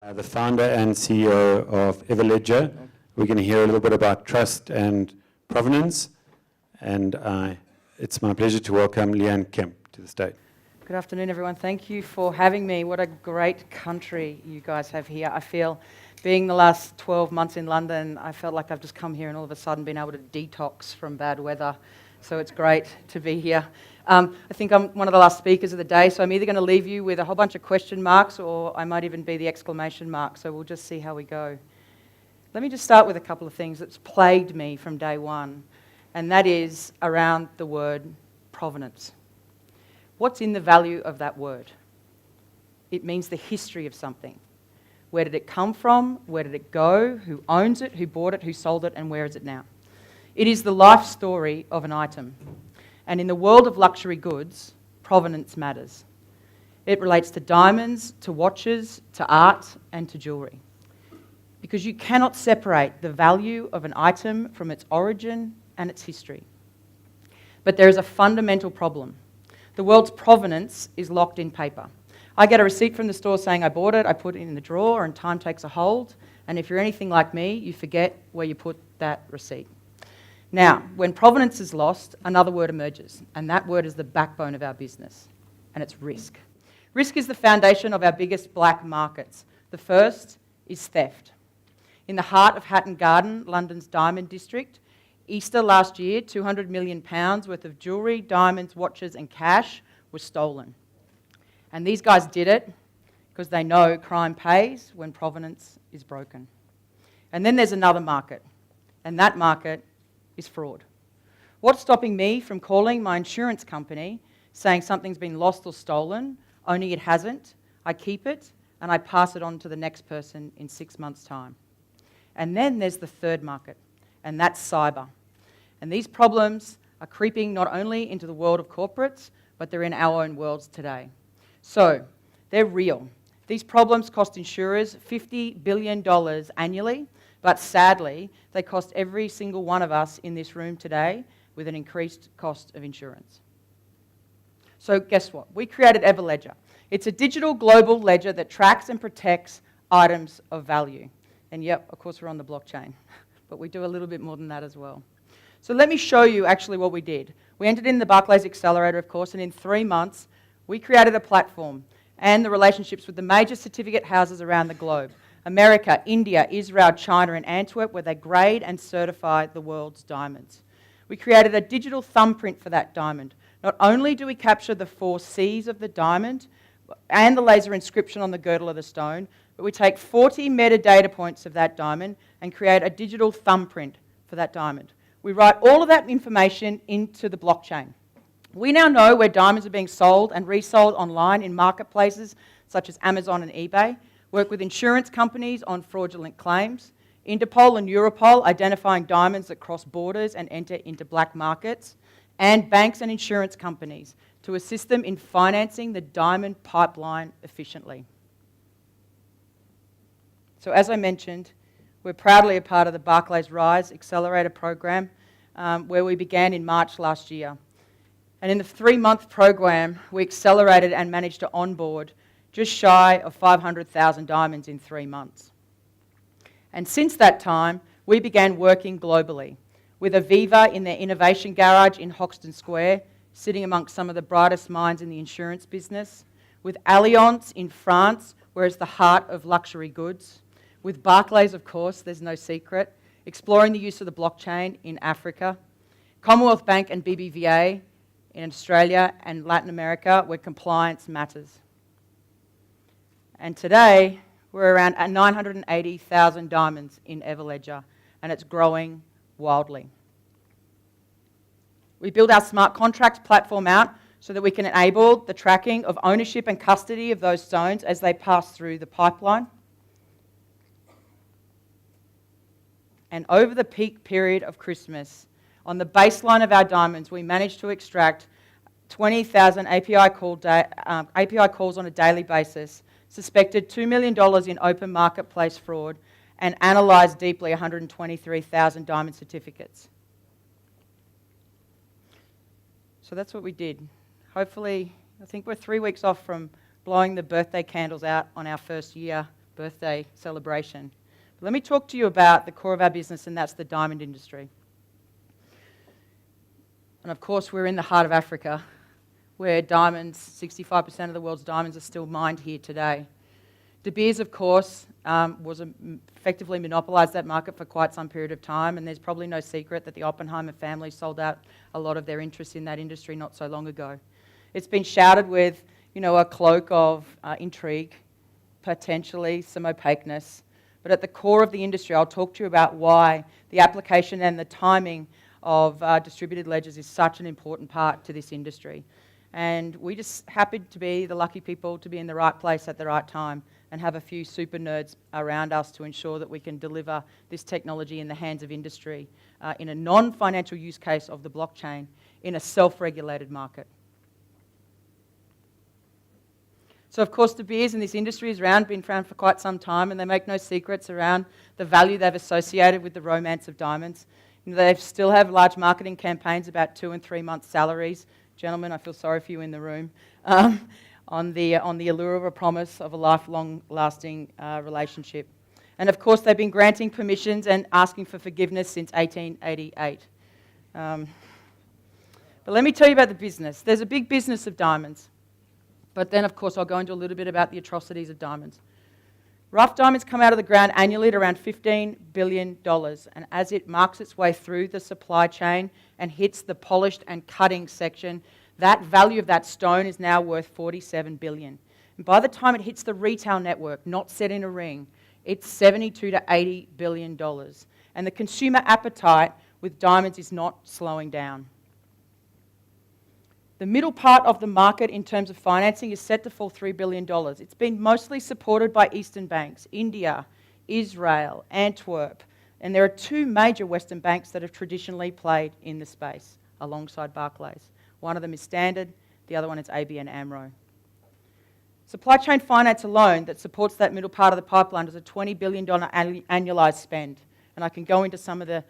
The founder and CEO of Everledger. We're going to hear a little bit about trust and provenance, and it's my pleasure to welcome Leanne Kemp to the stage. Good afternoon, everyone. Thank you for having me. What a great country you guys have here. I feel, being the last 12 months in London, I felt like I've just come here and all of a sudden been able to detox from bad weather. So it's great to be here. I think I'm one of the last speakers of the day, so I'm either going to leave you with a whole bunch of question marks or I might even be the exclamation mark, so we'll just see how we go. Let me just start with a couple of things that's plagued me from day one, and that is around the word provenance. What's in the value of that word? It means the history of something. Where did it come from? Where did it go? Who owns it? Who bought it? Who sold it? And where is it now? It is the life story of an item. And in the world of luxury goods, provenance matters. It relates to diamonds, to watches, to art, and to jewellery. Because you cannot separate the value of an item from its origin and its history. But there is a fundamental problem. The world's provenance is locked in paper. I get a receipt from the store saying I bought it, I put it in the drawer, and time takes a hold. And if you're anything like me, you forget where you put that receipt. Now, when provenance is lost, another word emerges, and that word is the backbone of our business, and it's risk. Risk is the foundation of our biggest black markets. The first is theft. In the heart of Hatton Garden, London's diamond district, Easter last year, £200 million worth of jewellery, diamonds, watches and cash was stolen. And these guys did it because they know crime pays when provenance is broken. And then there's another market, and that market is fraud. What's stopping me from calling my insurance company saying something's been lost or stolen, only it hasn't, I keep it, and I pass it on to the next person in 6 months' time? And then there's the third market, and that's cyber. And these problems are creeping not only into the world of corporates, but they're in our own worlds today. So, they're real. These problems cost insurers $50 billion annually, but sadly, they cost every single one of us in this room today with an increased cost of insurance. So guess what? We created Everledger. It's a digital global ledger that tracks and protects items of value. And yep, of course we're on the blockchain, but we do a little bit more than that as well. So let me show you actually what we did. We entered in the Barclays Accelerator, of course, and in 3 months, we created a platform and the relationships with the major certificate houses around the globe. America, India, Israel, China, and Antwerp, where they grade and certify the world's diamonds. We created a digital thumbprint for that diamond. Not only do we capture the 4 C's of the diamond and the laser inscription on the girdle of the stone, but we take 40 metadata points of that diamond and create a digital thumbprint for that diamond. We write all of that information into the blockchain. We now know where diamonds are being sold and resold online in marketplaces such as Amazon and eBay, work with insurance companies on fraudulent claims, Interpol and Europol identifying diamonds that cross borders and enter into black markets, and banks and insurance companies to assist them in financing the diamond pipeline efficiently. So as I mentioned, we're proudly a part of the Barclays Rise Accelerator program, where we began in March last year. And in the 3-month program, we accelerated and managed to onboard just shy of 500,000 diamonds in 3 months. And since that time, we began working globally, with Aviva in their innovation garage in Hoxton Square, sitting amongst some of the brightest minds in the insurance business, with Allianz in France, where it's the heart of luxury goods, with Barclays, of course, there's no secret, exploring the use of the blockchain in Africa, Commonwealth Bank and BBVA in Australia and Latin America, where compliance matters. And today, we're around 980,000 diamonds in Everledger, and it's growing wildly. We build our smart contracts platform out so that we can enable the tracking of ownership and custody of those stones as they pass through the pipeline. And over the peak period of Christmas, on the baseline of our diamonds, we managed to extract 20,000 API calls on a daily basis, suspected $2 million in open marketplace fraud, and analysed deeply 123,000 diamond certificates. So that's what we did. Hopefully, I think we're 3 weeks off from blowing the birthday candles out on our first year birthday celebration. But let me talk to you about the core of our business, and that's the diamond industry. And of course, we're in the heart of Africa, where diamonds, 65% of the world's diamonds are still mined here today. De Beers, of course, effectively monopolised that market for quite some period of time, and there's probably no secret that the Oppenheimer family sold out a lot of their interest in that industry not so long ago. It's been shouted with, a cloak of intrigue, potentially some opaqueness, but at the core of the industry, I'll talk to you about why the application and the timing of distributed ledgers is such an important part to this industry. And we just happened to be the lucky people to be in the right place at the right time and have a few super nerds around us to ensure that we can deliver this technology in the hands of industry in a non-financial use case of the blockchain in a self-regulated market. So, of course, De Beers in this industry has been around for quite some time, and they make no secrets around the value they've associated with the romance of diamonds. They still have large marketing campaigns about 2 and 3 months' salaries. Gentlemen, I feel sorry for you in the room. On the allure of a promise of a lifelong lasting relationship. And of course, they've been granting permissions and asking for forgiveness since 1888. But let me tell you about the business. There's a big business of diamonds. But then, of course, I'll go into a little bit about the atrocities of diamonds. Rough diamonds come out of the ground annually at around $15 billion. And as it marks its way through the supply chain and hits the polished and cutting section, that value of that stone is now worth $47 billion. And by the time it hits the retail network, not set in a ring, it's $72 to $80 billion. And the consumer appetite with diamonds is not slowing down. The middle part of the market in terms of financing is set to fall $3 billion. It's been mostly supported by Eastern banks, India, Israel, Antwerp, and there are 2 major Western banks that have traditionally played in the space alongside Barclays. One of them is Standard, the other one is ABN AMRO. Supply chain finance alone that supports that middle part of the pipeline is a $20 billion annualized spend. And I can go into some of the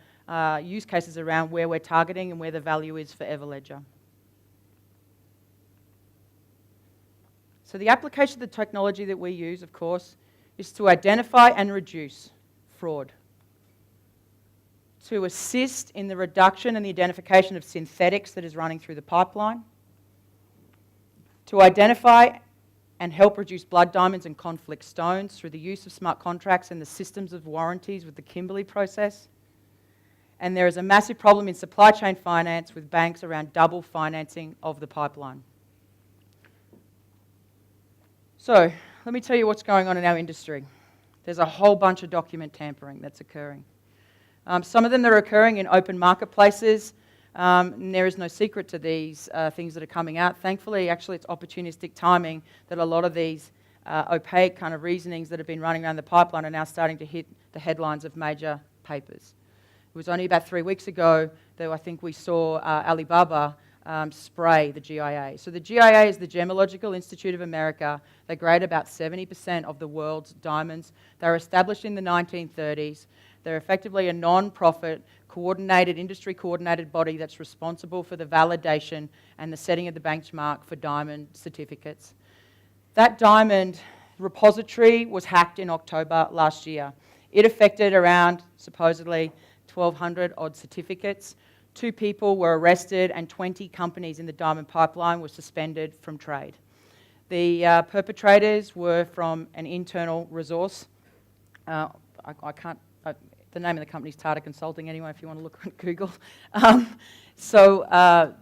use cases around where we're targeting and where the value is for Everledger. So the application of the technology that we use, of course, is to identify and reduce fraud, to assist in the reduction and the identification of synthetics that is running through the pipeline, to identify and help reduce blood diamonds and conflict stones through the use of smart contracts and the systems of warranties with the Kimberley process. And there is a massive problem in supply chain finance with banks around double financing of the pipeline. So, let me tell you what's going on in our industry. There's a whole bunch of document tampering that's occurring. Some of them that are occurring in open marketplaces, and there is no secret to these things that are coming out. Thankfully, actually, it's opportunistic timing that a lot of these opaque kind of reasonings that have been running around the pipeline are now starting to hit the headlines of major papers. It was only about 3 weeks ago that I think we saw Alibaba spray the GIA. So the GIA is the Gemological Institute of America. They grade about 70% of the world's diamonds. They were established in the 1930s. They're effectively a non-profit, industry-coordinated body that's responsible for the validation and the setting of the benchmark for diamond certificates. That diamond repository was hacked in October last year. It affected around, supposedly, 1,200 odd certificates. 2 people were arrested and 20 companies in the diamond pipeline were suspended from trade. The perpetrators were from an internal resource. The name of the company is Tata Consulting anyway, if you want to look on Google.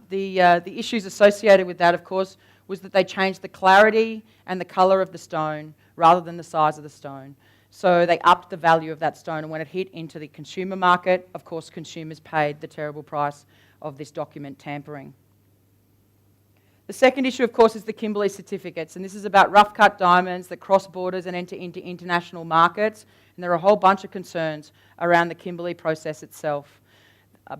The issues associated with that, of course, was that they changed the clarity and the colour of the stone rather than the size of the stone. So they upped the value of that stone, and when it hit into the consumer market, of course, consumers paid the terrible price of this document tampering. The second issue, of course, is the Kimberley certificates, and this is about rough-cut diamonds that cross borders and enter into international markets, and there are a whole bunch of concerns around the Kimberley process itself.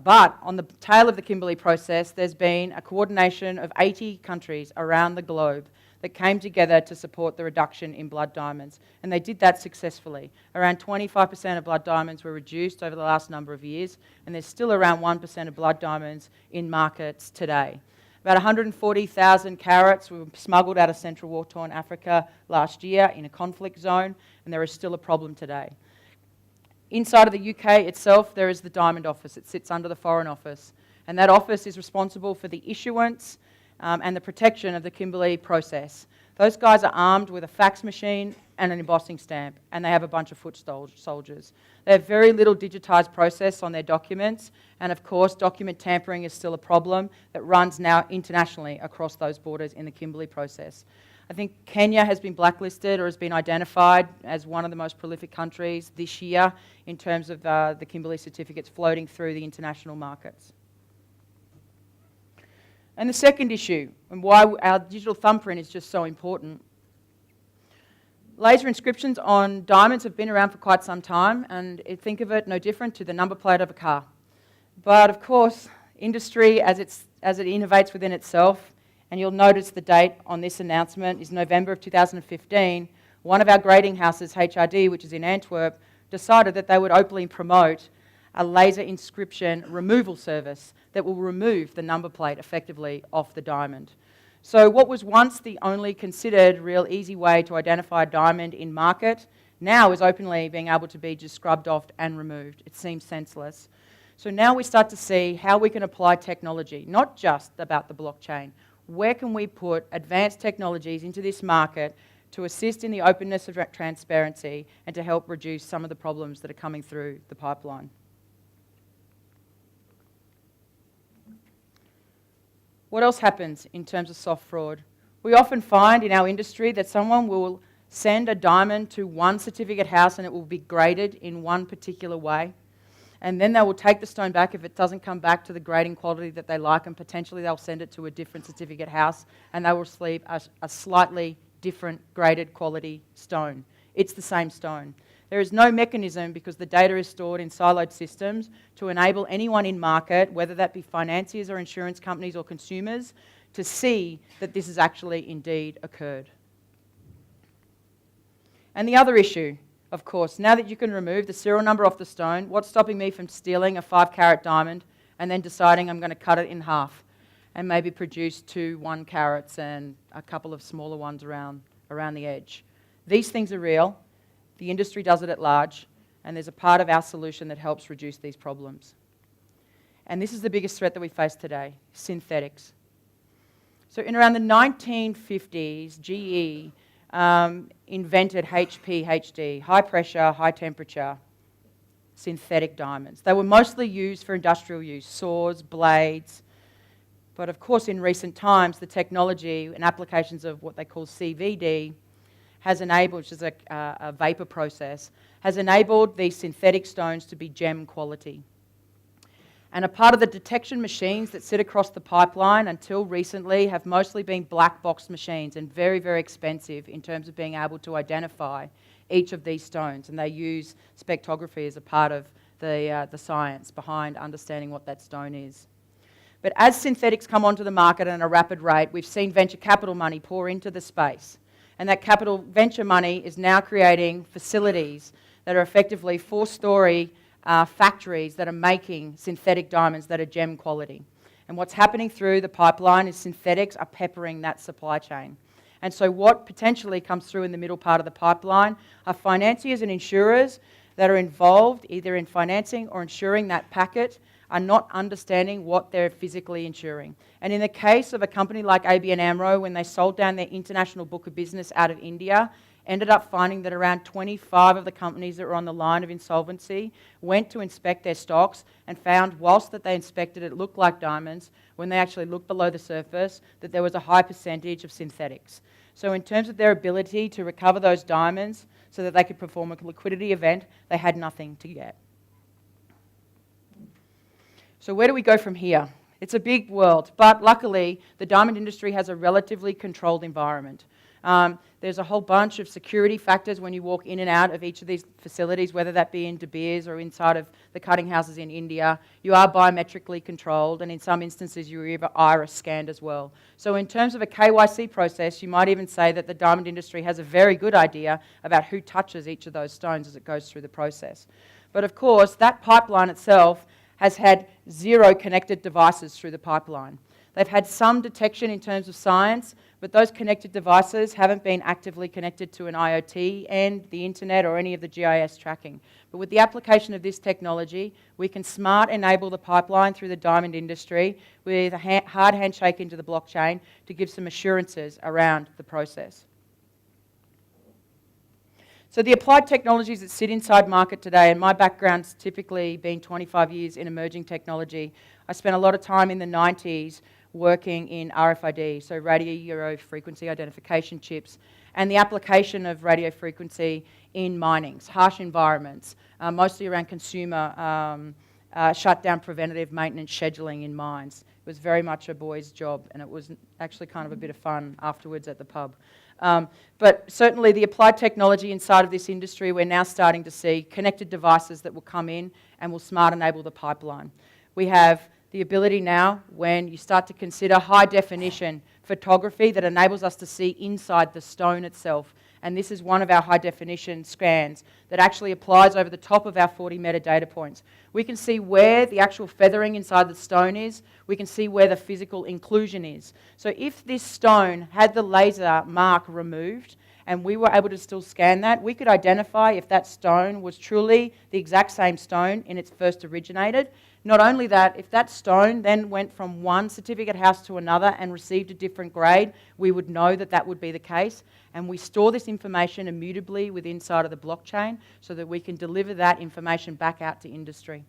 But on the tail of the Kimberley process, there's been a coordination of 80 countries around the globe that came together to support the reduction in blood diamonds. And they did that successfully. Around 25% of blood diamonds were reduced over the last number of years, and there's still around 1% of blood diamonds in markets today. About 140,000 carats were smuggled out of central war-torn Africa last year in a conflict zone, and there is still a problem today. Inside of the UK itself, there is the Diamond Office. It sits under the Foreign Office, and that office is responsible for the issuance and the protection of the Kimberley process. Those guys are armed with a fax machine and an embossing stamp, and they have a bunch of foot soldiers. They have very little digitised process on their documents, and of course, document tampering is still a problem that runs now internationally across those borders in the Kimberley process. I think Kenya has been blacklisted or has been identified as one of the most prolific countries this year in terms of the Kimberley certificates floating through the international markets. And the second issue, and why our digital thumbprint is just so important. Laser inscriptions on diamonds have been around for quite some time, and think of it no different to the number plate of a car. But of course, industry, as it innovates within itself, and you'll notice the date on this announcement is November of 2015, one of our grading houses, HRD, which is in Antwerp, decided that they would openly promote a laser inscription removal service that will remove the number plate effectively off the diamond. So what was once the only considered real easy way to identify a diamond in market now is openly being able to be just scrubbed off and removed. It seems senseless. So now we start to see how we can apply technology, not just about the blockchain. Where can we put advanced technologies into this market to assist in the openness of transparency and to help reduce some of the problems that are coming through the pipeline? What else happens in terms of soft fraud? We often find in our industry that someone will send a diamond to one certificate house and it will be graded in one particular way. And then they will take the stone back if it doesn't come back to the grading quality that they like, and potentially they'll send it to a different certificate house and they will receive a slightly different graded quality stone. It's the same stone. There is no mechanism, because the data is stored in siloed systems, to enable anyone in market, whether that be financiers or insurance companies or consumers, to see that this has actually indeed occurred. And the other issue, of course, now that you can remove the serial number off the stone, what's stopping me from stealing a 5-carat diamond and then deciding I'm going to cut it in half and maybe produce 2 1-carats and a couple of smaller ones around the edge? These things are real. The industry does it at large, and there's a part of our solution that helps reduce these problems. And this is the biggest threat that we face today: synthetics. So in around the 1950s, GE invented HPHD, high pressure, high temperature synthetic diamonds. They were mostly used for industrial use, saws, blades. But of course, in recent times, the technology and applications of what they call CVD has enabled, which is a vapor process, has enabled these synthetic stones to be gem quality. And a part of the detection machines that sit across the pipeline until recently have mostly been black box machines and very, very expensive in terms of being able to identify each of these stones. And they use spectrography as a part of the science behind understanding what that stone is. But as synthetics come onto the market at a rapid rate, we've seen venture capital money pour into the space. And that capital venture money is now creating facilities that are effectively 4-story factories that are making synthetic diamonds that are gem quality. And what's happening through the pipeline is synthetics are peppering that supply chain. And so what potentially comes through in the middle part of the pipeline are financiers and insurers that are involved either in financing or insuring that packet are not understanding what they're physically insuring. And in the case of a company like ABN AMRO, when they sold down their international book of business out of India, ended up finding that around 25 of the companies that were on the line of insolvency went to inspect their stocks and found, whilst that they inspected it looked like diamonds, when they actually looked below the surface, that there was a high percentage of synthetics. So in terms of their ability to recover those diamonds so that they could perform a liquidity event, they had nothing to get. So where do we go from here? It's a big world, but luckily the diamond industry has a relatively controlled environment. There's a whole bunch of security factors when you walk in and out of each of these facilities, whether that be in De Beers or inside of the cutting houses in India. You are biometrically controlled, and in some instances you're either iris scanned as well. So in terms of a KYC process, you might even say that the diamond industry has a very good idea about who touches each of those stones as it goes through the process. But of course, that pipeline itself has had 0 connected devices through the pipeline. They've had some detection in terms of science, but those connected devices haven't been actively connected to an IoT and the internet or any of the GIS tracking. But with the application of this technology, we can smart enable the pipeline through the diamond industry with a hard handshake into the blockchain to give some assurances around the process. So the applied technologies that sit inside market today, and my background's typically been 25 years in emerging technology. I spent a lot of time in the 90s working in RFID, so radio frequency identification chips, and the application of radio frequency in minings, harsh environments, mostly around consumer shutdown preventative maintenance scheduling in mines. It was very much a boy's job, and it was actually kind of a bit of fun afterwards at the pub. But certainly the applied technology inside of this industry, we're now starting to see connected devices that will come in and will smart enable the pipeline. We have the ability now, when you start to consider high definition photography that enables us to see inside the stone itself. And this is one of our high definition scans that actually applies over the top of our 40 metadata points. We can see where the actual feathering inside the stone is. We can see where the physical inclusion is. So if this stone had the laser mark removed and we were able to still scan that, we could identify if that stone was truly the exact same stone in its first originated. Not only that, if that stone then went from one certificate house to another and received a different grade, we would know that that would be the case. And we store this information immutably within inside of the blockchain so that we can deliver that information back out to industry.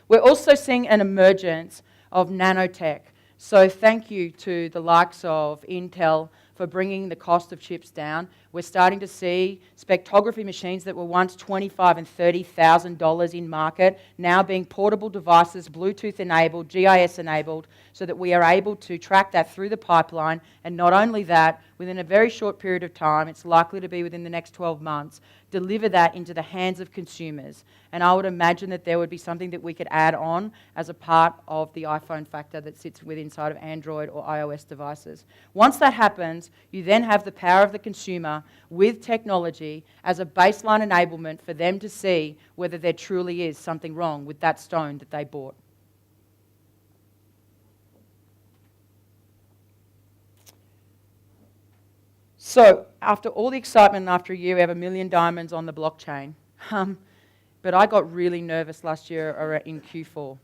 We're also seeing an emergence of nanotech. So thank you to the likes of Intel for bringing the cost of chips down. We're starting to see spectrography machines that were once $25,000 and $30,000 in market now being portable devices, Bluetooth enabled, GIS enabled, so that we are able to track that through the pipeline. And not only that, within a very short period of time, it's likely to be within the next 12 months, deliver that into the hands of consumers. And I would imagine that there would be something that we could add on as a part of the iPhone factor that sits within inside of Android or iOS devices. Once that happens, you then have the power of the consumer with technology as a baseline enablement for them to see whether there truly is something wrong with that stone that they bought. So after all the excitement and after a year, we have 1 million diamonds on the blockchain. But I got really nervous last year in Q4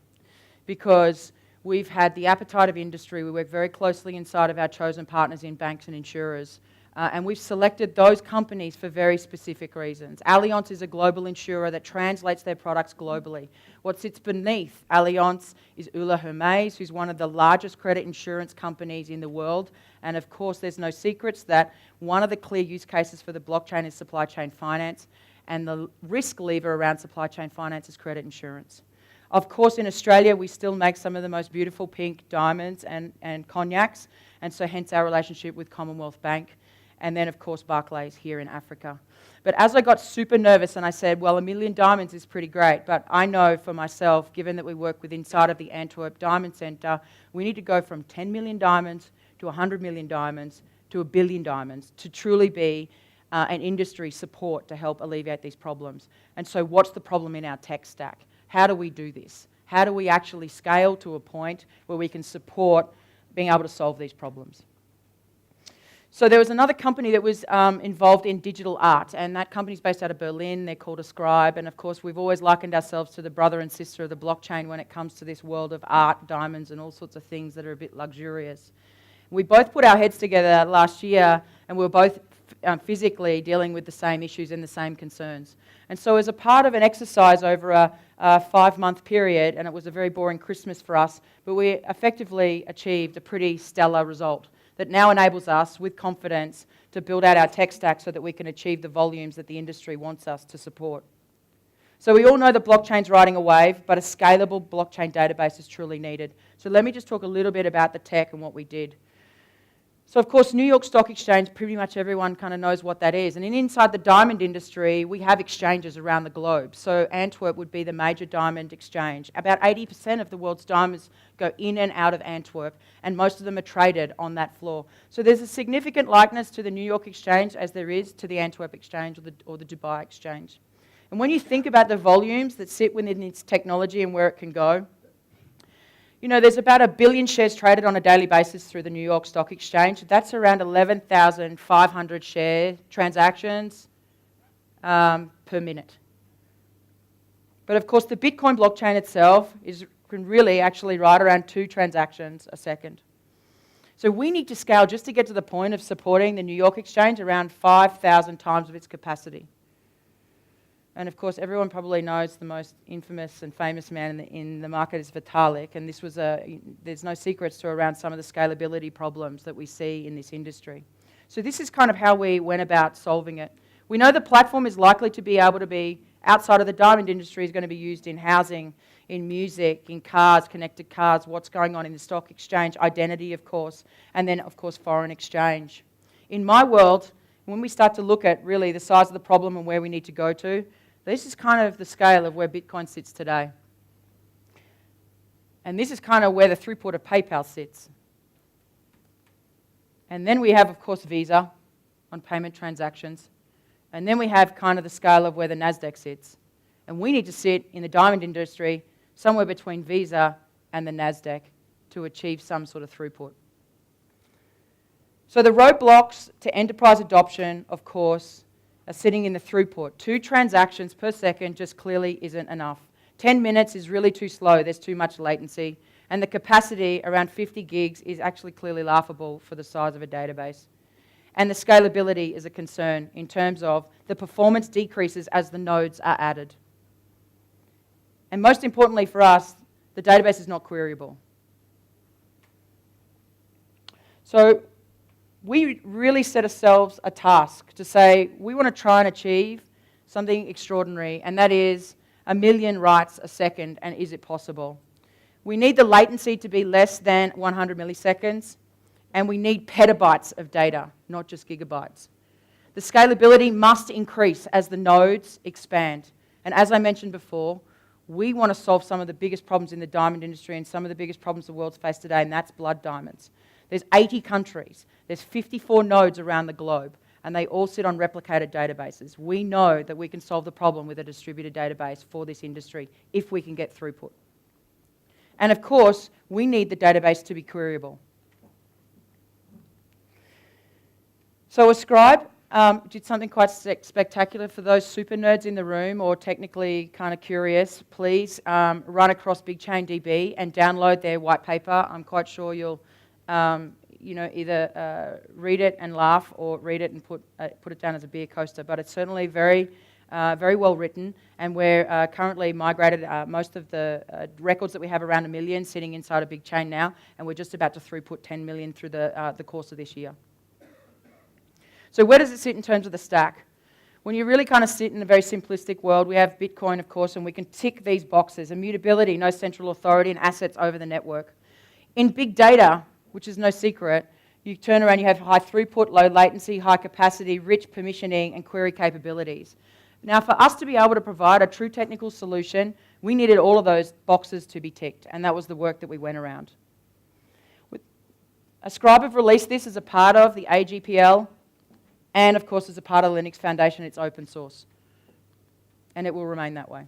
because we've had the appetite of industry. We work very closely inside of our chosen partners in banks and insurers. And we've selected those companies for very specific reasons. Allianz is a global insurer that translates their products globally. What sits beneath Allianz is Euler Hermes, who's one of the largest credit insurance companies in the world. And of course, there's no secrets that one of the clear use cases for the blockchain is supply chain finance. And the risk lever around supply chain finance is credit insurance. Of course, in Australia, we still make some of the most beautiful pink diamonds and cognacs. And so hence our relationship with Commonwealth Bank. And then, of course, Barclays here in Africa. But as I got super nervous and I said, well, 1 million diamonds is pretty great, but I know for myself, given that we work with inside of the Antwerp Diamond Centre, we need to go from 10 million diamonds to 100 million diamonds to 1 billion diamonds to truly be an industry support to help alleviate these problems. And so what's the problem in our tech stack? How do we do this? How do we actually scale to a point where we can support being able to solve these problems? So there was another company that was involved in digital art, and that company's based out of Berlin. They're called Ascribe, and of course we've always likened ourselves to the brother and sister of the blockchain when it comes to this world of art, diamonds, and all sorts of things that are a bit luxurious. We both put our heads together last year, and we were both physically dealing with the same issues and the same concerns. And so as a part of an exercise over a 5-month period, and it was a very boring Christmas for us, but we effectively achieved a pretty stellar result that now enables us, with confidence, to build out our tech stack so that we can achieve the volumes that the industry wants us to support. So we all know that blockchain's riding a wave, but a scalable blockchain database is truly needed. So let me just talk a little bit about the tech and what we did. So of course, New York Stock Exchange, pretty much everyone kind of knows what that is. And inside the diamond industry, we have exchanges around the globe. So Antwerp would be the major diamond exchange. About 80% of the world's diamonds go in and out of Antwerp, and most of them are traded on that floor. So there's a significant likeness to the New York Exchange as there is to the Antwerp Exchange or the Dubai Exchange. And when you think about the volumes that sit within its technology and where it can go, There's about 1 billion shares traded on a daily basis through the New York Stock Exchange. That's around 11,500 share transactions per minute. But of course, the Bitcoin blockchain itself can really actually ride around 2 transactions a second. So we need to scale just to get to the point of supporting the New York Exchange around 5,000 times of its capacity. And of course, everyone probably knows the most infamous and famous man in the market is Vitalik, and there's no secrets to around some of the scalability problems that we see in this industry. So this is kind of how we went about solving it. We know the platform is likely to be able to be, outside of the diamond industry, is going to be used in housing, in music, in cars, connected cars, what's going on in the stock exchange, identity, of course, and then, of course, foreign exchange. In my world, when we start to look at really the size of the problem and where we need to go to, this is kind of the scale of where Bitcoin sits today. And this is kind of where the throughput of PayPal sits. And then we have, of course, Visa on payment transactions. And then we have kind of the scale of where the NASDAQ sits. And we need to sit in the diamond industry somewhere between Visa and the NASDAQ to achieve some sort of throughput. So the roadblocks to enterprise adoption, of course, are sitting in the throughput. 2 transactions per second just clearly isn't enough. 10 minutes is really too slow. There's too much latency. And the capacity, around 50 gigs, is actually clearly laughable for the size of a database. And the scalability is a concern in terms of the performance decreases as the nodes are added. And most importantly for us, the database is not queryable. So we really set ourselves a task to say we want to try and achieve something extraordinary, and that is 1 million writes a second, and is it possible? We need the latency to be less than 100 milliseconds, and we need petabytes of data, not just gigabytes. The scalability must increase as the nodes expand. And as I mentioned before, we want to solve some of the biggest problems in the diamond industry and some of the biggest problems the world's faced today, and that's blood diamonds. There's 80 countries, there's 54 nodes around the globe, and they all sit on replicated databases. We know that we can solve the problem with a distributed database for this industry if we can get throughput. And of course, we need the database to be queryable. So Ascribe did something quite spectacular. For those super nerds in the room or technically kind of curious, please run across BigChainDB and download their white paper. I'm quite sure you'll either read it and laugh or read it and put it down as a beer coaster. But it's certainly very well written, and we're currently migrated most of the records that we have around 1 million sitting inside a big chain now, and we're just about to throughput 10 million through the course of this year. So where does it sit in terms of the stack? When you really kind of sit in a very simplistic world, we have Bitcoin, of course, and we can tick these boxes: immutability, no central authority, and assets over the network. In big data, which is no secret, you turn around, you have high throughput, low latency, high capacity, rich permissioning, and query capabilities. Now, for us to be able to provide a true technical solution, we needed all of those boxes to be ticked, and that was the work that we went around. Ascribe have released this as a part of the AGPL, and of course as a part of the Linux Foundation. It's open source, and it will remain that way.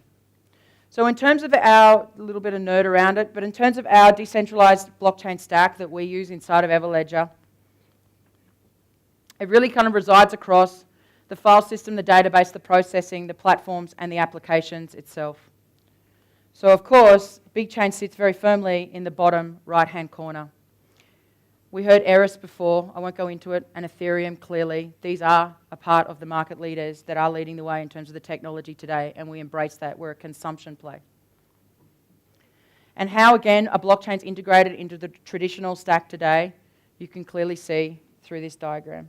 So in terms of a little bit of nerd around it, but in terms of our decentralized blockchain stack that we use inside of Everledger, it really kind of resides across the file system, the database, the processing, the platforms, and the applications itself. So of course, BigChain sits very firmly in the bottom right-hand corner. We heard Eris before, I won't go into it, and Ethereum clearly. These are a part of the market leaders that are leading the way in terms of the technology today, and we embrace that. We're a consumption play. And how, again, a blockchain's integrated into the traditional stack today, you can clearly see through this diagram.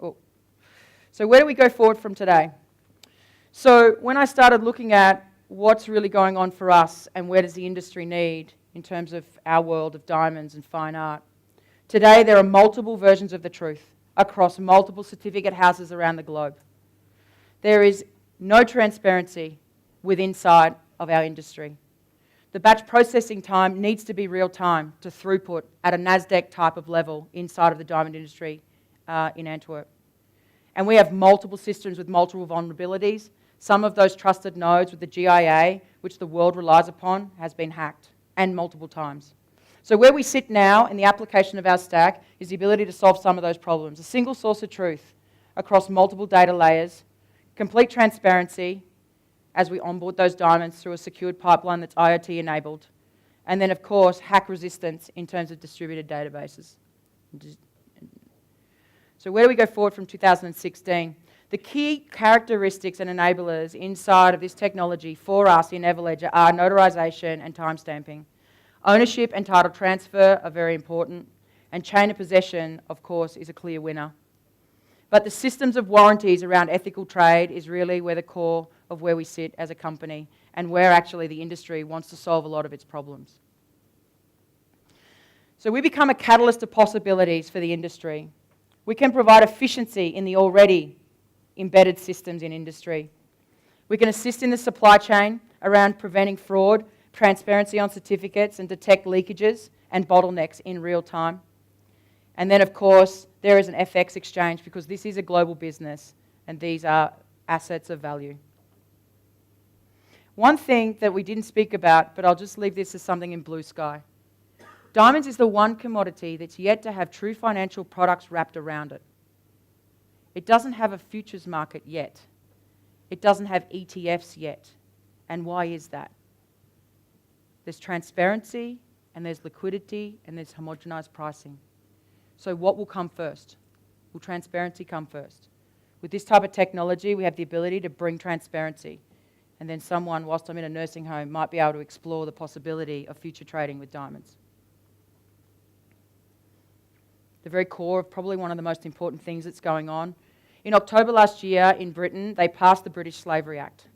Oh. So where do we go forward from today? So when I started looking at what's really going on for us and where does the industry need in terms of our world of diamonds and fine art, today there are multiple versions of the truth across multiple certificate houses around the globe. There is no transparency inside of our industry. The batch processing time needs to be real time to throughput at a NASDAQ type of level inside of the diamond industry in Antwerp. And we have multiple systems with multiple vulnerabilities. Some of those trusted nodes with the GIA, which the world relies upon, has been hacked. and multiple times. So where we sit now in the application of our stack is the ability to solve some of those problems. A single source of truth across multiple data layers, complete transparency as we onboard those diamonds through a secured pipeline that's IoT enabled, and then of course hack resistance in terms of distributed databases. So where do we go forward from 2016? The key characteristics and enablers inside of this technology for us in Everledger are notarization and timestamping. Ownership and title transfer are very important, and chain of possession, of course, is a clear winner. But the systems of warranties around ethical trade is really where the core of where we sit as a company and where actually the industry wants to solve a lot of its problems. So we become a catalyst of possibilities for the industry. We can provide efficiency in the already embedded systems in industry. We can assist in the supply chain around preventing fraud, transparency on certificates, and detect leakages and bottlenecks in real time. And then, of course, there is an FX exchange because this is a global business and these are assets of value. One thing that we didn't speak about, but I'll just leave this as something in blue sky. Diamonds is the one commodity that's yet to have true financial products wrapped around it. It doesn't have a futures market yet. It doesn't have ETFs yet. And why is that? There's transparency, and there's liquidity, and there's homogenized pricing. So what will come first? Will transparency come first? With this type of technology, we have the ability to bring transparency. And then someone, whilst I'm in a nursing home, might be able to explore the possibility of future trading with diamonds. The very core of probably one of the most important things that's going on. In October last year in Britain, they passed the British Slavery Act.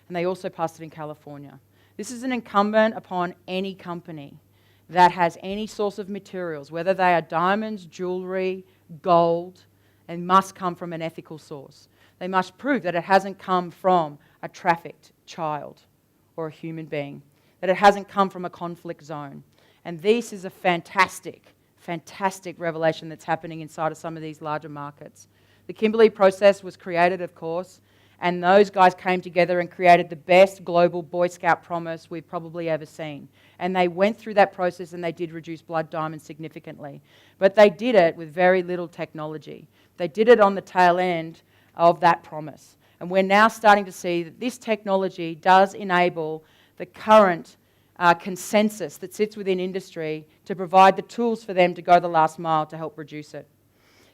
And they also passed it in California. This is an incumbent upon any company that has any source of materials, whether they are diamonds, jewellery, gold, and must come from an ethical source. They must prove that it hasn't come from a trafficked child or a human being, that it hasn't come from a conflict zone. And this is a fantastic revelation that's happening inside of some of these larger markets. The Kimberley process was created, of course, and those guys came together and created the best global Boy Scout promise we've probably ever seen. And they went through that process and they did reduce blood diamonds significantly. But they did it with very little technology. They did it on the tail end of that promise. And we're now starting to see that this technology does enable the current consensus that sits within industry to provide the tools for them to go the last mile to help reduce it.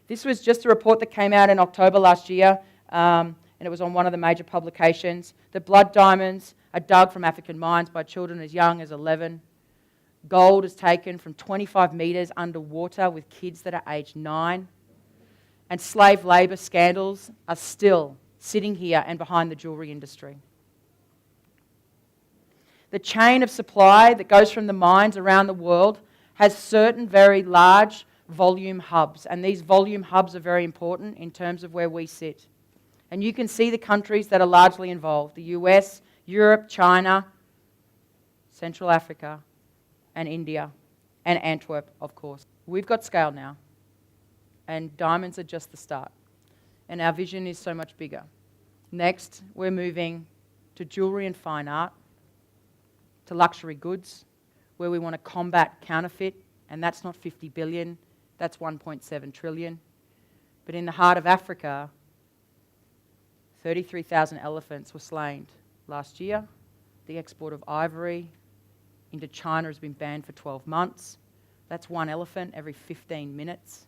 This was just a report that came out in October last year, and it was on one of the major publications. The blood diamonds are dug from African mines by children as young as 11. Gold is taken from 25 metres underwater with kids that are aged 9. And slave labour scandals are still sitting here and behind the jewellery industry. The chain of supply that goes from the mines around the world has certain very large volume hubs, and these volume hubs are very important in terms of where we sit. And you can see the countries that are largely involved: the US, Europe, China, Central Africa, and India, and Antwerp, of course. We've got scale now, and diamonds are just the start. And our vision is so much bigger. Next, we're moving to jewellery and fine art, to luxury goods, where we want to combat counterfeit, and that's not 50 billion, that's 1.7 trillion. But in the heart of Africa, 33,000 elephants were slain last year. The export of ivory into China has been banned for 12 months. That's one elephant every 15 minutes.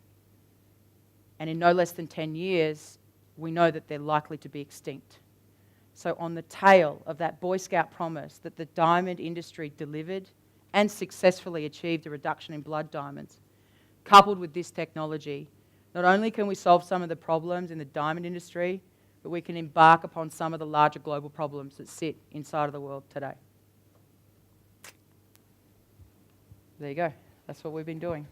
And in no less than 10 years, we know that they're likely to be extinct. So on the tail of that Boy Scout promise that the diamond industry delivered and successfully achieved a reduction in blood diamonds, coupled with this technology, not only can we solve some of the problems in the diamond industry, but we can embark upon some of the larger global problems that sit inside of the world today. There you go. That's what we've been doing.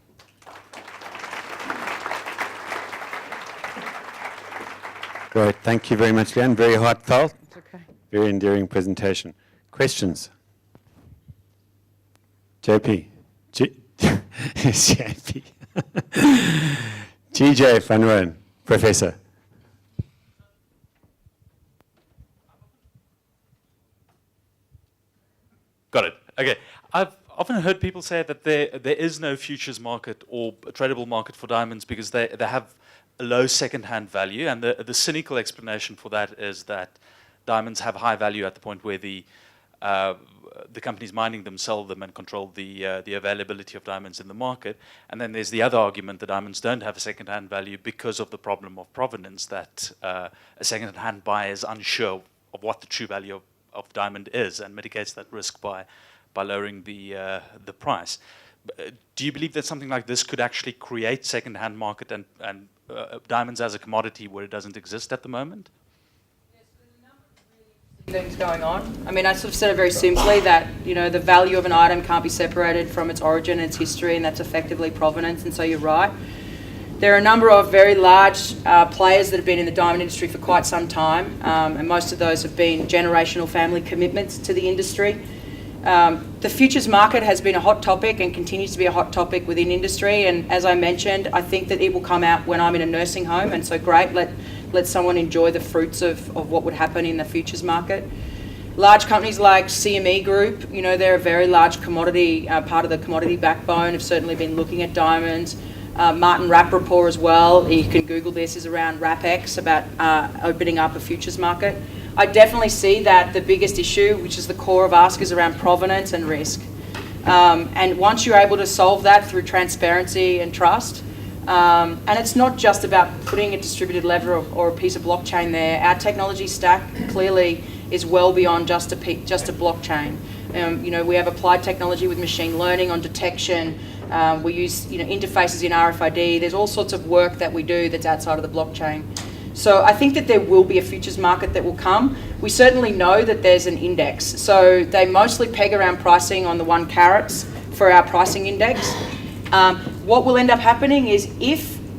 Great. Thank you very much, Leanne. Very heartfelt. It's okay. Very endearing presentation. Questions? JP. JP. GJ Van Rooyen, Professor. Got it. Okay. I've often heard people say that there is no futures market or a tradable market for diamonds because they have a low second-hand value, and the cynical explanation for that is that diamonds have high value at the point where the companies mining them sell them and control the availability of diamonds in the market. And then there's the other argument that diamonds don't have a second-hand value because of the problem of provenance, that a second-hand buyer is unsure of what the true value of diamond is and mitigates that risk by lowering the price. Do you believe that something like this could actually create second-hand market and diamonds as a commodity where it doesn't exist at the moment? Things going on. I mean, I sort of said it very simply that, you know, the value of an item can't be separated from its origin and its history, and that's effectively provenance. And so you're right. There are a number of very large players that have been in the diamond industry for quite some time, and most of those have been generational family commitments to the industry. The futures market has been a hot topic and continues to be a hot topic within industry, and as I mentioned, I think that it will come out when I'm in a nursing home, and so great, let someone enjoy the fruits of what would happen in the futures market. Large companies like CME Group, you know, they're a very large commodity, part of the commodity backbone, have certainly been looking at diamonds. Martin Rappaport as well, you can Google this, is around RapX, about opening up a futures market. I definitely see that the biggest issue, which is the core of Ask, is around provenance and risk. And once you're able to solve that through transparency and trust, and it's not just about putting a distributed ledger or a piece of blockchain there. Our technology stack clearly is well beyond just a blockchain. You know, we have applied technology with machine learning on detection. We use, you know, interfaces in RFID. There's all sorts of work that we do that's outside of the blockchain. So I think that there will be a futures market that will come. We certainly know that there's an index. So they mostly peg around pricing on the 1 carats for our pricing index. What will end up happening is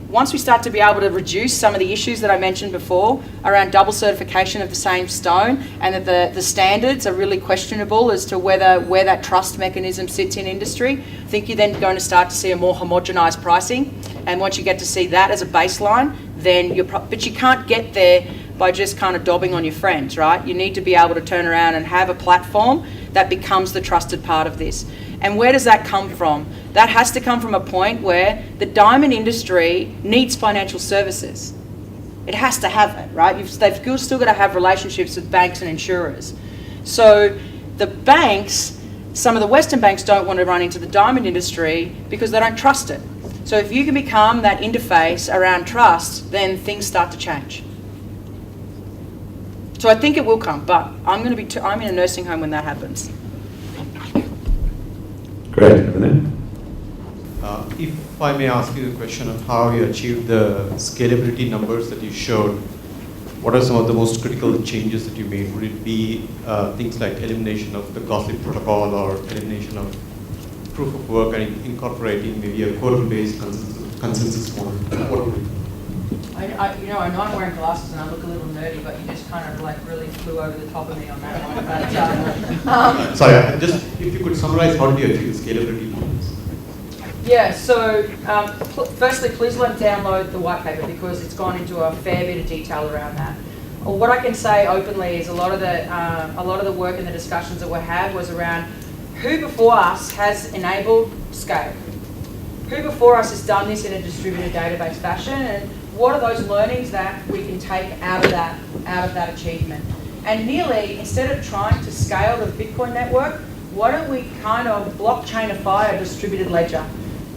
once we start to be able to reduce some of the issues that I mentioned before around double certification of the same stone, and that the standards are really questionable as to where that trust mechanism sits in industry, I think you're then going to start to see a more homogenised pricing. And once you get to see that as a baseline, then but you can't get there by just kind of dobbing on your friends, right? You need to be able to turn around and have a platform that becomes the trusted part of this. And where does that come from? That has to come from a point where the diamond industry needs financial services. It has to have it, right? They've still got to have relationships with banks and insurers. So the banks, some of the Western banks don't want to run into the diamond industry because they don't trust it. So if you can become that interface around trust, then things start to change. So I think it will come, but I'm in a nursing home when that happens. Great. Over there. If I may ask you a question on how you achieved the scalability numbers that you showed, what are some of the most critical changes that you made? Would it be things like elimination of the gossip protocol or elimination of proof of work and incorporating maybe a code-based consensus model? What would it be? I know I'm wearing glasses and I look a little nerdy, but you just kind of like really flew over the top of me on that one. Sorry, if you could summarize, how did you achieve the scalability models? Yeah, so firstly, please download the white paper because it's gone into a fair bit of detail around that. What I can say openly is a lot of the work and the discussions that we had was around who before us has enabled scale, who before us has done this in a distributed database fashion, and what are those learnings that we can take out of that achievement. And nearly, instead of trying to scale the Bitcoin network, why don't we kind of blockchainify a distributed ledger?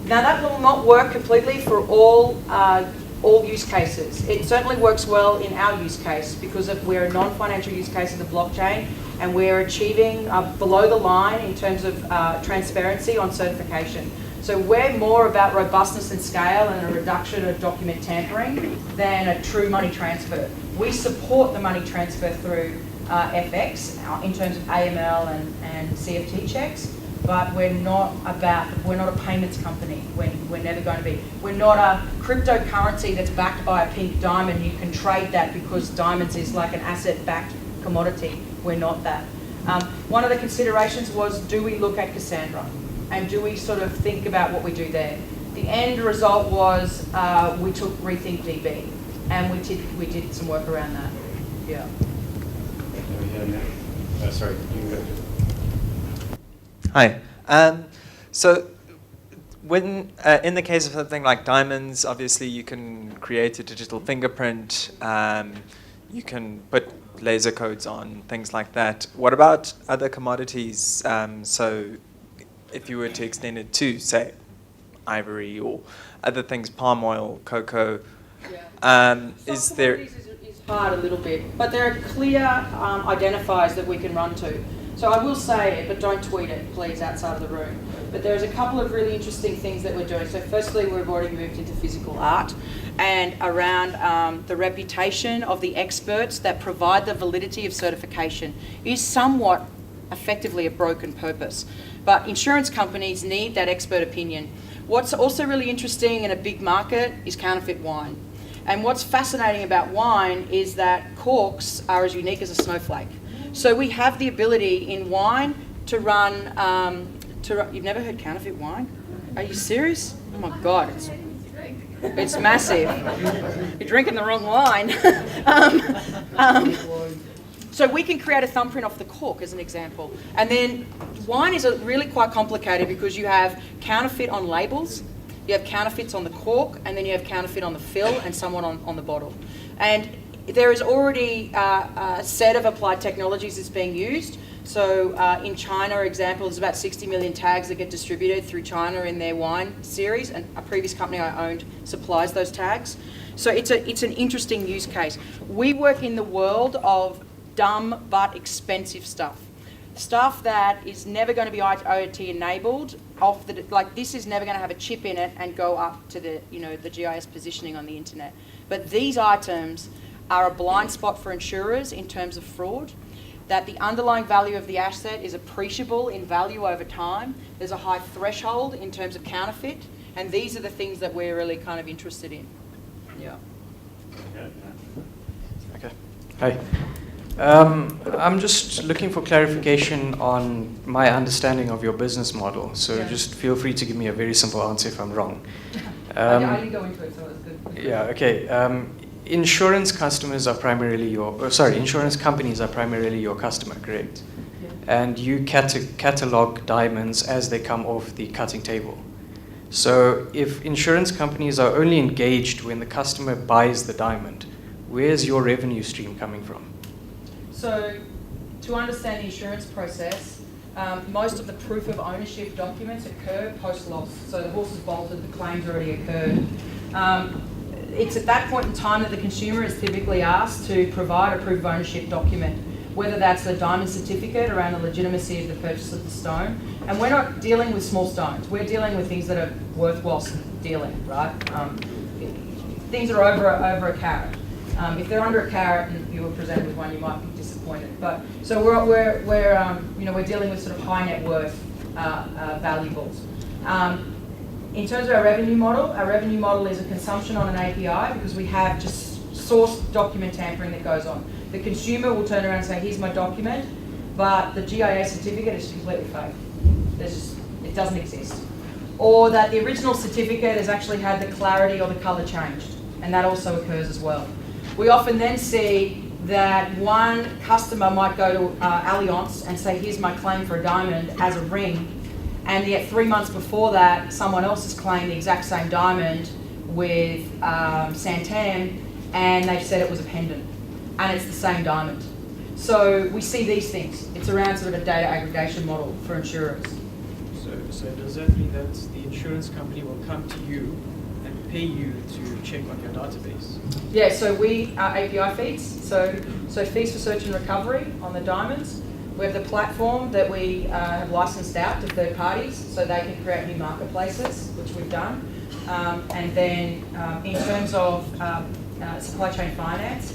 Now that will not work completely for all use cases. It certainly works well in our use case because we're a non-financial use case of the blockchain, and we're achieving below the line in terms of transparency on certification. So we're more about robustness and scale and a reduction of document tampering than a true money transfer. We support the money transfer through FX in terms of AML and CFT checks, but we're not a payments company. We're never going to be. We're not a cryptocurrency that's backed by a pink diamond. You can trade that because diamonds is like an asset-backed commodity. We're not that. One of the considerations was, do we look at Cassandra? And do we sort of think about what we do there? The end result was we took Rethink DB, and we did some work around that. Yeah. Sorry, you can go. Hi. So when, in the case of something like diamonds, obviously you can create a digital fingerprint, you can put laser codes on, things like that. What about other commodities? So if you were to extend it to, say, ivory or other things, palm oil, cocoa, is there... Is hard a little bit, but there are clear identifiers that we can run to. So I will say it, but don't tweet it, please, outside of the room. But there's a couple of really interesting things that we're doing. So firstly, we've already moved into physical art and around the reputation of the experts that provide the validity of certification is somewhat effectively a broken purpose. But insurance companies need that expert opinion. What's also really interesting in a big market is counterfeit wine. And what's fascinating about wine is that corks are as unique as a snowflake. So we have the ability in wine to run, you've never heard counterfeit wine? Are you serious? Oh my God, it's massive. You're drinking the wrong wine. So we can create a thumbprint off the cork as an example. And then wine is really quite complicated because you have counterfeit on labels, you have counterfeits on the cork, and then you have counterfeit on the fill and someone on the bottle. And there is already a set of applied technologies that's being used. So in China, for example, there's about 60 million tags that get distributed through China in their wine series, and a previous company I owned supplies those tags. So it's an interesting use case. We work in the world of dumb but expensive stuff. Stuff that is never going to be IoT enabled. Like this is never going to have a chip in it and go up to the the GIS positioning on the internet. But these items are a blind spot for insurers in terms of fraud, that the underlying value of the asset is appreciable in value over time. There's a high threshold in terms of counterfeit, and these are the things that we're really kind of interested in. Yeah. Okay. Hi. I'm just looking for clarification on my understanding of your business model. So just feel free to give me a very simple answer if I'm wrong. I didn't go into it, so it's good. Yeah, okay. Insurance customers are primarily insurance companies are primarily your customer, correct? Yeah. And you catalog diamonds as they come off the cutting table. So if insurance companies are only engaged when the customer buys the diamond, where's your revenue stream coming from? So to understand the insurance process, most of the proof of ownership documents occur post-loss. So the horse is bolted, the claim's already occurred. It's at that point in time that the consumer is typically asked to provide a proof of ownership document, whether that's a diamond certificate around the legitimacy of the purchase of the stone. And we're not dealing with small stones. We're dealing with things that are worthwhile dealing, right? Things that are over a carat. If they're under a carat and you were presented with one, you might be disappointed. But so we're dealing with sort of high net worth valuables. In terms of our revenue model is a consumption on an API because we have just source document tampering that goes on. The consumer will turn around and say, here's my document, but the GIA certificate is completely fake. It doesn't exist. Or that the original certificate has actually had the clarity or the colour changed, and that also occurs as well. We often then see that one customer might go to Allianz and say, here's my claim for a diamond as a ring, and yet 3 months before that, someone else has claimed the exact same diamond with Santam, and they've said it was a pendant, and it's the same diamond. So we see these things. It's around sort of a data aggregation model for insurers. So does that mean that the insurance company will come to you and pay you to check on your database? Yeah, so we are API feeds. So fees for search and recovery on the diamonds. We have the platform that we have licensed out to third parties so they can create new marketplaces, which we've done. And then in terms of supply chain finance,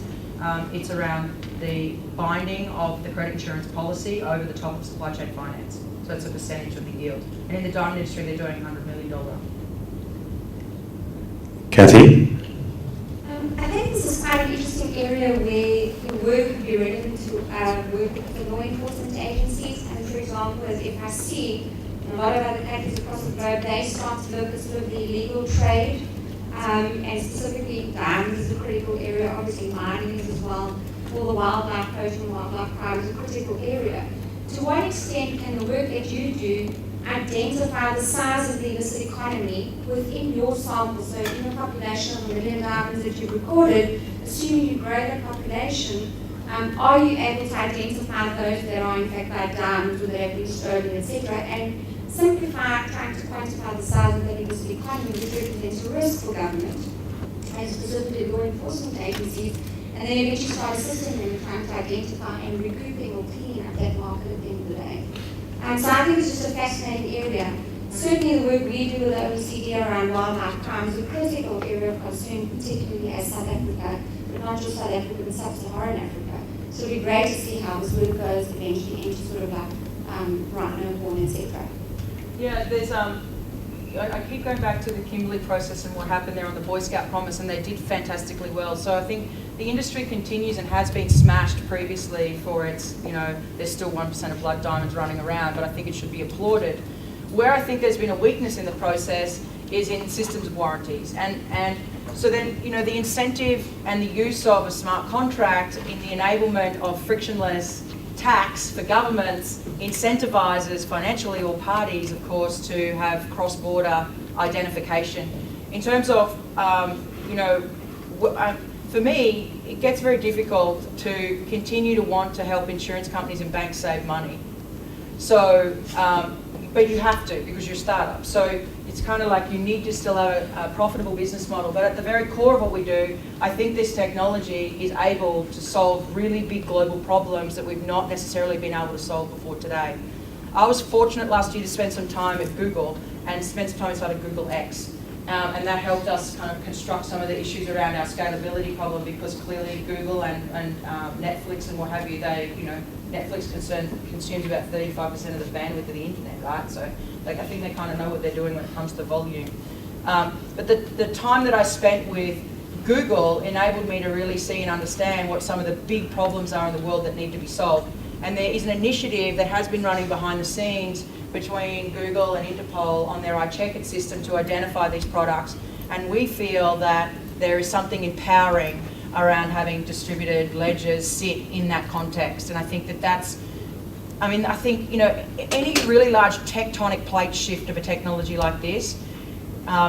it's around the binding of the credit insurance policy over the top of supply chain finance. So it's a percentage of the yield. And in the diamond industry, they're doing $100 million. Kathy? I think this is quite an interesting area where your work would be relevant to work with the law enforcement agencies. And for example, as if I see in a lot of other countries across the globe, they start to look at sort of the illegal trade, and specifically diamonds is a critical area, obviously mining is as well. All the wildlife, ocean wildlife crime is a critical area. To what extent can the work that you do identify the size of the illicit economy within your sample. So in a population of 1 million diamonds that you've recorded, assuming you grow that population, are you able to identify those that are in fact like diamonds or that have been stolen, etc., and simplify trying to quantify the size of that illicit economy, which represents a risk for government, and specifically law enforcement agencies, and then eventually start assisting them in trying to identify and recouping or cleaning up that market at the end of the day. So I think it's just a fascinating area. Certainly the work we do with OECD around wildlife crime is a critical area of concern, particularly as South Africa, but not just South Africa, but sub-Saharan Africa. So it'd be great to see how this work goes eventually into sort of like rhino horn, etc. Yeah, there's I keep going back to the Kimberley process and what happened there on the Boy Scout Promise, and they did fantastically well. So I think the industry continues and has been smashed previously for its, there's still 1% of blood diamonds running around, but I think it should be applauded. Where I think there's been a weakness in the process is in systems warranties. And so then, the incentive and the use of a smart contract in the enablement of frictionless tax for governments incentivizes financially all parties, of course, to have cross-border identification. In terms of, for me, it gets very difficult to continue to want to help insurance companies and banks save money. So, but you have to because you're a startup. So it's kind of like you need to still have a profitable business model. But at the very core of what we do, I think this technology is able to solve really big global problems that we've not necessarily been able to solve before today. I was fortunate last year to spend some time at Google and spend some time inside of Google X. And that helped us kind of construct some of the issues around our scalability problem, because clearly Google and Netflix and what have you, Netflix consumes about 35% of the bandwidth of the internet, right? So I think they kind of know what they're doing when it comes to volume. But the time that I spent with Google enabled me to really see and understand what some of the big problems are in the world that need to be solved. And there is an initiative that has been running behind the scenes between Google and Interpol on their iCheckIt system to identify these products. And we feel that there is something empowering around having distributed ledgers sit in that context. And I think I think any really large tectonic plate shift of a technology like this,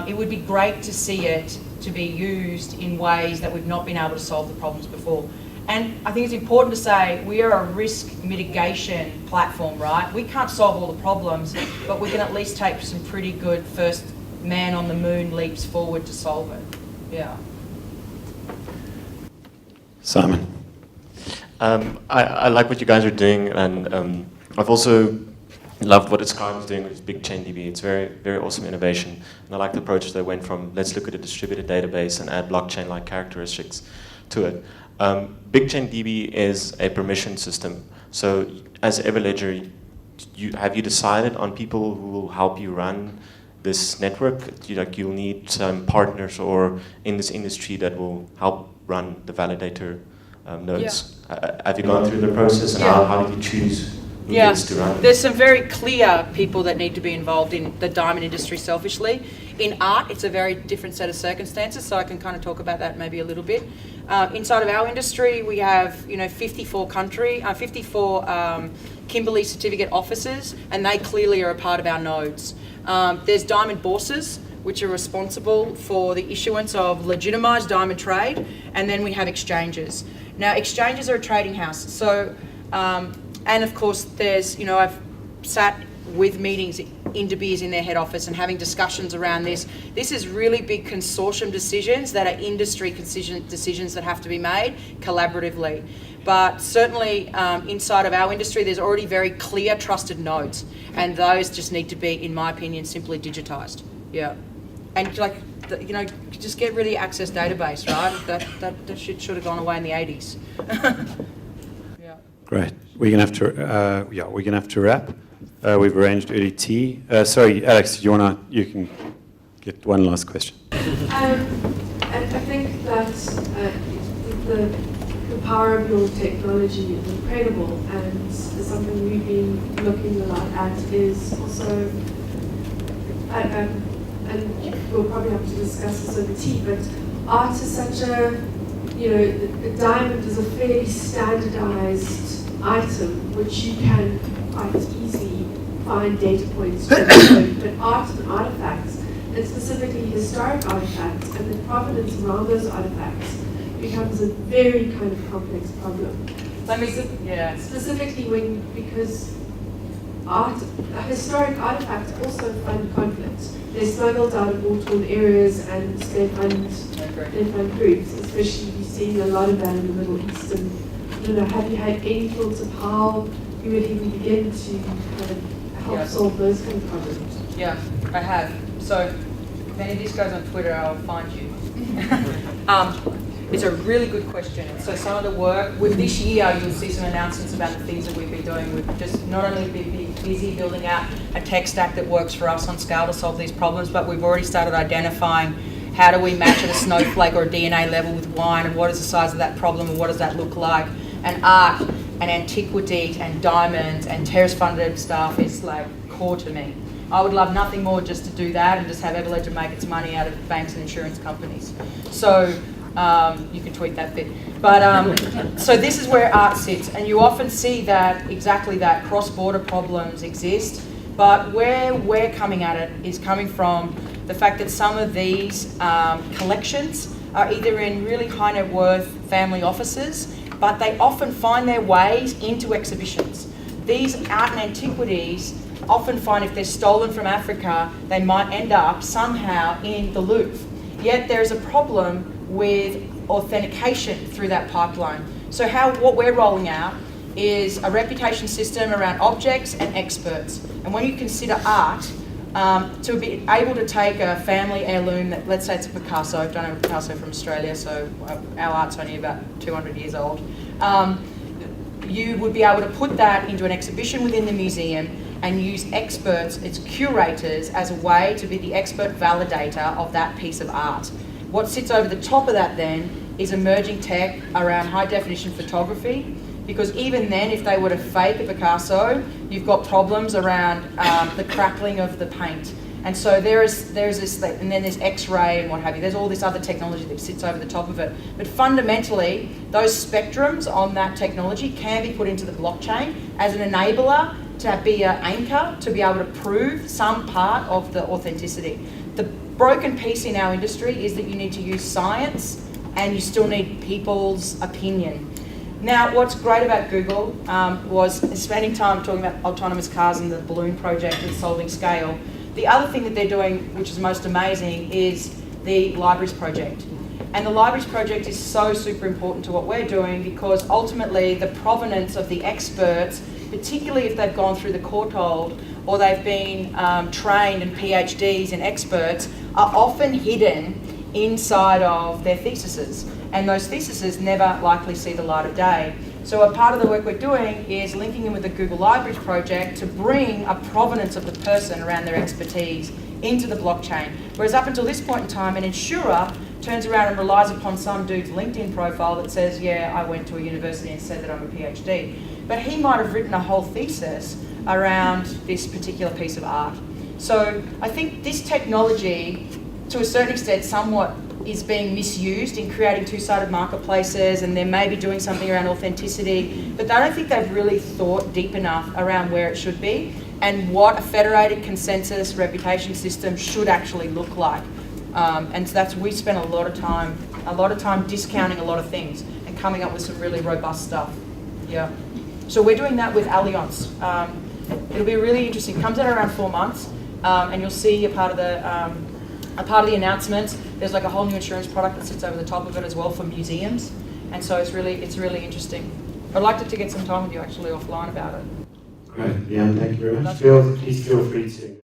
it would be great to see it to be used in ways that we've not been able to solve the problems before. And I think it's important to say we are a risk mitigation platform, right? We can't solve all the problems, but we can at least take some pretty good first man on the moon leaps forward to solve it. Yeah. Simon. I like what you guys are doing, and I've also loved what Scribe is doing with Big Chain DB. It's very, very awesome innovation. And I like the approach they went from, let's look at a distributed database and add blockchain-like characteristics to it. Big Chain DB is a permission system. So as Everledger, have you decided on people who will help you run this network? You'll need some partners or in this industry that will help run the validator nodes. Yeah. Have you gone through the process, and how did you choose who gets to run it? There's some very clear people that need to be involved in the diamond industry selfishly. In art, it's a very different set of circumstances, so I can kind of talk about that maybe a little bit. Inside of our industry, we have 54 Kimberley certificate offices, and they clearly are a part of our nodes. There's diamond bourses, which are responsible for the issuance of legitimised diamond trade, and then we have exchanges. Now, exchanges are a trading house, so and of course, there's I've sat with meetings in De Beers in their head office and having discussions around this. This is really big consortium decisions that are industry decisions that have to be made collaboratively. But certainly inside of our industry, there's already very clear trusted nodes, and those just need to be, in my opinion, simply digitised. Yeah, and just get rid of the Access database, right? That shit should have gone away in the 80s. Yeah. Great. We're gonna have to wrap. We've arranged early tea. Sorry, Alex, you can get one last question. I think that the power of your technology is incredible, and something we've been looking a lot at is also, and we'll probably have to discuss this over tea, but art is such a diamond is a fairly standardized item which you can quite easily find data points to code, but art and artifacts, and specifically historic artifacts, and the provenance around those artifacts becomes a very kind of complex problem. Specifically because historic artifacts also fund conflicts. They're smuggled out of war-torn areas and they fund groups, especially you're seeing a lot of that in the Middle East. And I don't know, have you had any thoughts of how you would even begin to kind of help solve those kind of problems? Yeah, I have. So if any of this goes on Twitter, I'll find you. It's a really good question. So some of the work, with this year, you'll see some announcements about the things that we've been doing. We've just not only been busy building out a tech stack that works for us on scale to solve these problems, but we've already started identifying how do we match at a snowflake or a DNA level with wine, and what is the size of that problem, and what does that look like. And art and antiquities and diamonds and terrace-funded stuff is like core to me. I would love nothing more just to do that and just have Everledger make its money out of banks and insurance companies. So you can tweet that bit. But so this is where art sits, and you often see that exactly that cross-border problems exist. But where we're coming at it is coming from the fact that some of these collections are either in really high net worth family offices, but they often find their ways into exhibitions. These art and antiquities often find if they're stolen from Africa, they might end up somehow in the Louvre. Yet there is a problem with authentication through that pipeline. So what we're rolling out is a reputation system around objects and experts. And when you consider art, to be able to take a family heirloom, that, let's say it's a Picasso, I don't have a Picasso from Australia, so our art's only about 200 years old. You would be able to put that into an exhibition within the museum and use experts, its curators, as a way to be the expert validator of that piece of art. What sits over the top of that then is emerging tech around high definition photography, because even then, if they were to fake a Picasso, you've got problems around the crackling of the paint. And so there's this, and then there's X-ray and what have you. There's all this other technology that sits over the top of it. But fundamentally, those spectrums on that technology can be put into the blockchain as an enabler to be an anchor to be able to prove some part of the authenticity. The broken piece in our industry is that you need to use science and you still need people's opinion. Now, what's great about Google was spending time talking about autonomous cars and the balloon project and solving scale. The other thing that they're doing, which is most amazing, is the libraries project. And the libraries project is so super important to what we're doing, because ultimately the provenance of the experts, particularly if they've gone through the courtauld or they've been trained and PhDs and experts, are often hidden inside of their theses. And those theses never likely see the light of day. So a part of the work we're doing is linking in with the Google Libraries project to bring a provenance of the person around their expertise into the blockchain. Whereas up until this point in time, an insurer turns around and relies upon some dude's LinkedIn profile that says, yeah, I went to a university and said that I'm a PhD. But he might have written a whole thesis around this particular piece of art. So I think this technology, to a certain extent, somewhat is being misused in creating two-sided marketplaces, and they may be doing something around authenticity, but I don't think they've really thought deep enough around where it should be and what a federated consensus reputation system should actually look like. And so that's, we spent a lot of time discounting a lot of things and coming up with some really robust stuff. Yeah. So we're doing that with Allianz. It'll be really interesting. It comes out around 4 months, and you'll see a part of the announcements. There's like a whole new insurance product that sits over the top of it as well for museums, and so it's really interesting. I'd like to get some time with you actually offline about it. Great, Leanne, thank you very much. Please feel free to